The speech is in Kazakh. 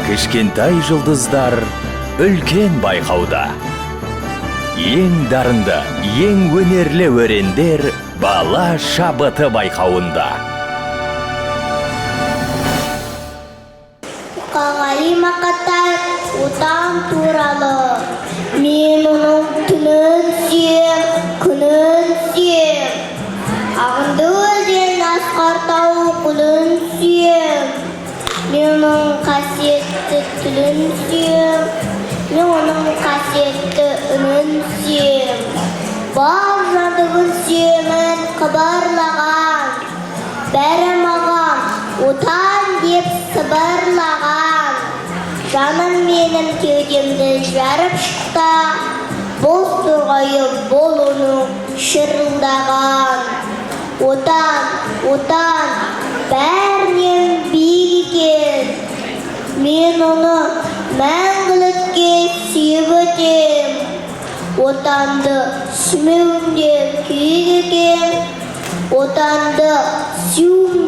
Кішкентай жұлдыздар үлкен байқауда. Ең дарынды, ең өнерлі өрендер бала шабыты байқауында. Мұқағали Мақатай отан туралы. Мен оның түнін сүйем, күнін сүйем. Ағынды өзен асқар тау құлын сүйем. Мен оның қасиетті тілін сүйем. Мен оның қасиетті үнін сүйем. Бар жандығын сүйемін қыбырлаған. Бәрі маған отан деп сыбырлаған. Жаным менің кеудемді жарып шықта, боз торғайып бол оның шырылдаған. Отан, отан, бәрінен биік екен. Мен оны мәңгілікке сүйіп өтем. Отанды сүймеуінде күйік екен. Отанды сүймеуінде